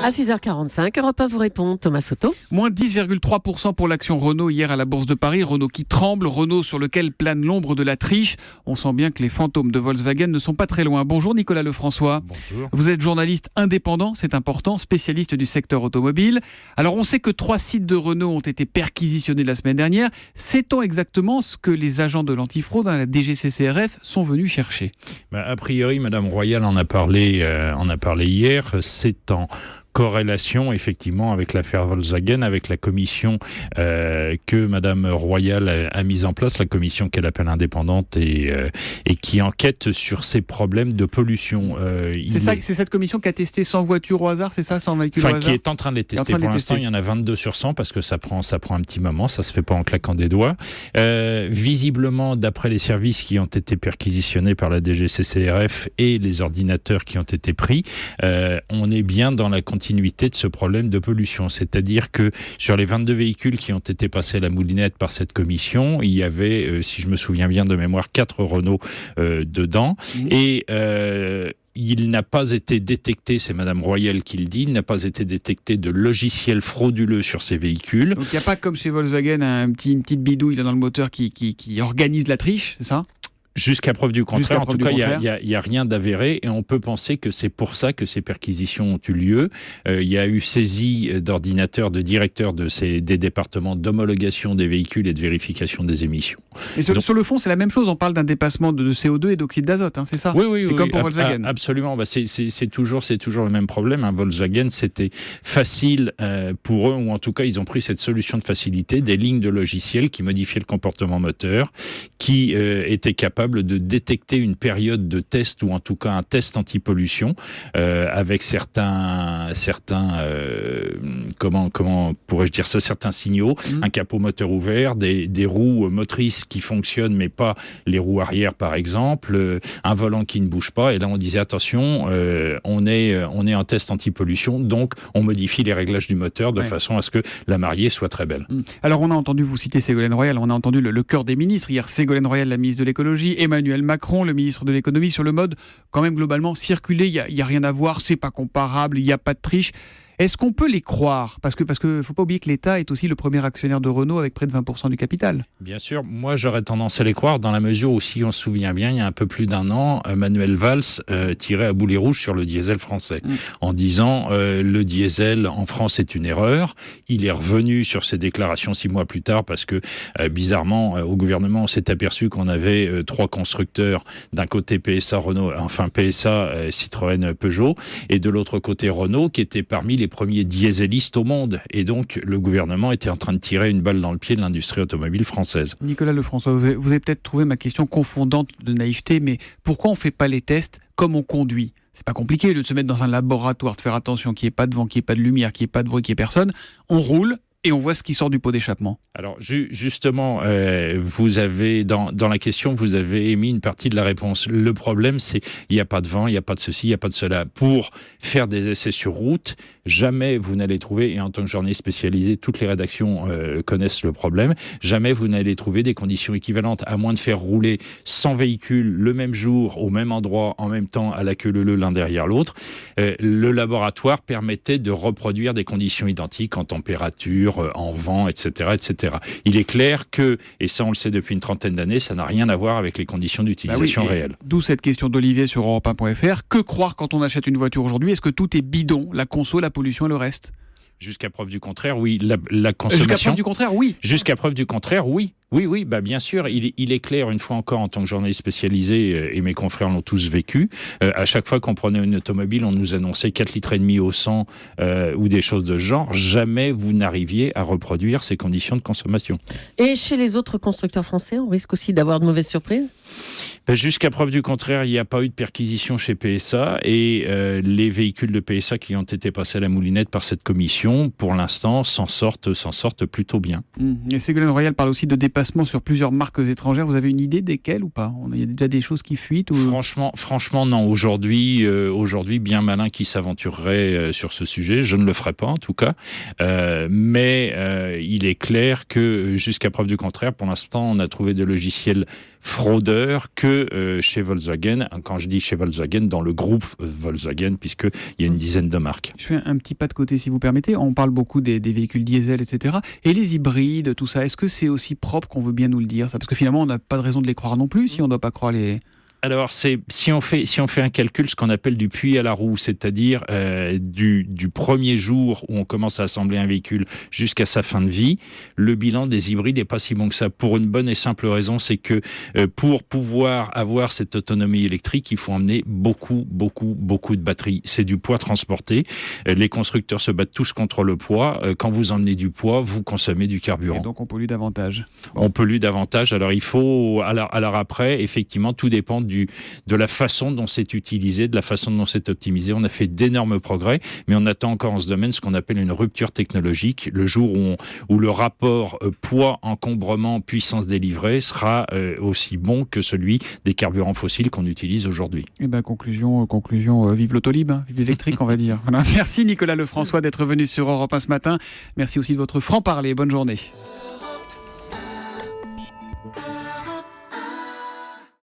À 6h45, Europe 1 vous répond, Thomas Soto. Moins 10,3% pour l'action Renault hier à la Bourse de Paris. Renault qui tremble, Renault sur lequel plane l'ombre de la triche. On sent bien que les fantômes de Volkswagen ne sont pas très loin. Bonjour Nicolas Lefrançois. Bonjour. Vous êtes journaliste indépendant, c'est important, spécialiste du secteur automobile. Alors on sait que 3 sites de Renault ont été perquisitionnés la semaine dernière. Sait-on exactement ce que les agents de l'antifraude à la DGCCRF sont venus chercher ? A priori, Madame Royal en a parlé hier. C'est en corrélation effectivement avec l'affaire Volkswagen, avec la commission que Madame Royal a mise en place, la commission qu'elle appelle indépendante et qui enquête sur ces problèmes de pollution. C'est cette commission qui a testé 100 voitures au hasard, c'est ça, 100 véhicules au hasard ? Qui est en train de les tester. Pour l'instant, il y en a 22 sur 100 parce que ça prend un petit moment, ça se fait pas en claquant des doigts. Visiblement, d'après les services qui ont été perquisitionnés par la DGCCRF et les ordinateurs qui ont été pris, on est bien dans la continuité de ce problème de pollution. C'est-à-dire que sur les 22 véhicules qui ont été passés à la moulinette par cette commission, il y avait, si je me souviens bien de mémoire, 4 Renault dedans. Et il n'a pas été détecté, c'est Madame Royal qui le dit, il n'a pas été détecté de logiciel frauduleux sur ces véhicules. Donc il n'y a pas comme chez Volkswagen une petite bidouille dans le moteur qui organise la triche, c'est ça ? Jusqu'à preuve du contraire. En tout cas, il y a rien d'avéré et on peut penser que c'est pour ça que ces perquisitions ont eu lieu. Il y a eu saisie d'ordinateurs de directeurs des départements d'homologation des véhicules et de vérification des émissions. Et sur le fond, c'est la même chose. On parle d'un dépassement de CO2 et d'oxyde d'azote, hein, c'est ça ? Oui. C'est comme pour Volkswagen. Absolument. C'est toujours le même problème. Hein. Volkswagen, c'était facile pour eux, ou en tout cas, ils ont pris cette solution de facilité, des lignes de logiciels qui modifiaient le comportement moteur, qui étaient capables de détecter une période de test ou en tout cas un test anti-pollution avec certains comment pourrais-je dire ça, certains signaux, un capot moteur ouvert, des roues motrices qui fonctionnent mais pas les roues arrière par exemple, un volant qui ne bouge pas et là on disait attention, on est en test anti-pollution donc on modifie les réglages du moteur de façon à ce que la mariée soit très belle. Alors on a entendu vous citer Ségolène Royal, on a entendu le cœur des ministres hier, Ségolène Royal, la ministre de l'écologie, Emmanuel Macron, le ministre de l'économie, sur le mode quand même globalement circuler, il y a rien à voir, c'est pas comparable, il n'y a pas de triche. Est-ce qu'on peut les croire ? Parce que faut pas oublier que l'État est aussi le premier actionnaire de Renault avec près de 20% du capital. Bien sûr, moi j'aurais tendance à les croire dans la mesure où, si on se souvient bien, il y a un peu plus d'un an, Manuel Valls tirait à boulet rouge sur le diesel français en disant le diesel en France est une erreur. Il est revenu sur ses déclarations 6 mois plus tard parce que bizarrement au gouvernement on s'est aperçu qu'on avait 3 constructeurs, d'un côté PSA Renault, enfin PSA Citroën Peugeot et de l'autre côté Renault qui était parmi les premiers dieselistes au monde. Et donc, le gouvernement était en train de tirer une balle dans le pied de l'industrie automobile française. Nicolas Lefrançois, vous avez peut-être trouvé ma question confondante de naïveté, mais pourquoi on ne fait pas les tests comme on conduit ? C'est pas compliqué de se mettre dans un laboratoire, de faire attention qu'il n'y ait pas de vent, qu'il n'y ait pas de lumière, qu'il n'y ait pas de bruit, qu'il n'y ait personne. On roule et on voit ce qui sort du pot d'échappement. Alors justement, vous avez dans la question, vous avez émis une partie de la réponse. Le problème, c'est il n'y a pas de vent, il n'y a pas de ceci, il n'y a pas de cela. Pour faire des essais sur route, jamais vous n'allez trouver, et en tant que journaliste spécialisé, toutes les rédactions connaissent le problème, jamais vous n'allez trouver des conditions équivalentes, à moins de faire rouler 100 véhicules le même jour, au même endroit, en même temps, à la queue leu-leu, l'un derrière l'autre. Le laboratoire permettait de reproduire des conditions identiques en température, en vent, etc., etc. Il est clair que, et ça on le sait depuis une trentaine d'années, ça n'a rien à voir avec les conditions d'utilisation réelles. D'où cette question d'Olivier sur Europe 1.fr. Que croire quand on achète une voiture aujourd'hui ? Est-ce que tout est bidon, la conso, la pollution et le reste ? Jusqu'à preuve du contraire, oui. La consommation. Jusqu'à preuve du contraire, oui. Jusqu'à preuve du contraire, oui. Oui, bien sûr, il est clair, une fois encore, en tant que journaliste spécialisé, et mes confrères l'ont tous vécu, à chaque fois qu'on prenait une automobile, on nous annonçait 4,5 litres au 100 ou des choses de ce genre. Jamais vous n'arriviez à reproduire ces conditions de consommation. Et chez les autres constructeurs français, on risque aussi d'avoir de mauvaises surprises ? Jusqu'à preuve du contraire, il n'y a pas eu de perquisition chez PSA et les véhicules de PSA qui ont été passés à la moulinette par cette commission, pour l'instant, s'en sortent plutôt bien. Et Ségolène Royal parle aussi de dépassement dépassement sur plusieurs marques étrangères. Vous avez une idée desquelles ou pas? Il y a déjà des choses qui fuitent ou... Franchement, non. Aujourd'hui, bien malin qui s'aventurerait sur ce sujet. Je ne le ferai pas, en tout cas. Mais il est clair que, jusqu'à preuve du contraire, pour l'instant, on a trouvé des logiciels fraudeurs que chez Volkswagen. Quand je dis chez Volkswagen, dans le groupe Volkswagen, puisqu'il y a une dizaine de marques. Je fais un petit pas de côté, si vous permettez. On parle beaucoup des véhicules diesel, etc. Et les hybrides, tout ça, est-ce que c'est aussi propre qu'on veut bien nous le dire, ça? Parce que finalement, on n'a pas de raison de les croire non plus, si on ne doit pas croire les... Alors, si on fait un calcul, ce qu'on appelle du puits à la roue, c'est-à-dire du premier jour où on commence à assembler un véhicule jusqu'à sa fin de vie, le bilan des hybrides n'est pas si bon que ça. Pour une bonne et simple raison, c'est que pour pouvoir avoir cette autonomie électrique, il faut emmener beaucoup de batteries. C'est du poids transporté. Les constructeurs se battent tous contre le poids. Quand vous emmenez du poids, vous consommez du carburant. Et donc on pollue davantage. On pollue davantage. Alors il faut... Alors après, effectivement, tout dépend de la façon dont c'est utilisé, de la façon dont c'est optimisé. On a fait d'énormes progrès, mais on attend encore en ce domaine ce qu'on appelle une rupture technologique. Le jour où le rapport poids, encombrement, puissance délivrée sera aussi bon que celui des carburants fossiles qu'on utilise aujourd'hui. Et ben conclusion, vive l'autolib, hein, vive l'électrique, on va dire. Voilà. Merci Nicolas Lefrançois d'être venu sur Europe 1 ce matin. Merci aussi de votre franc-parler. Bonne journée.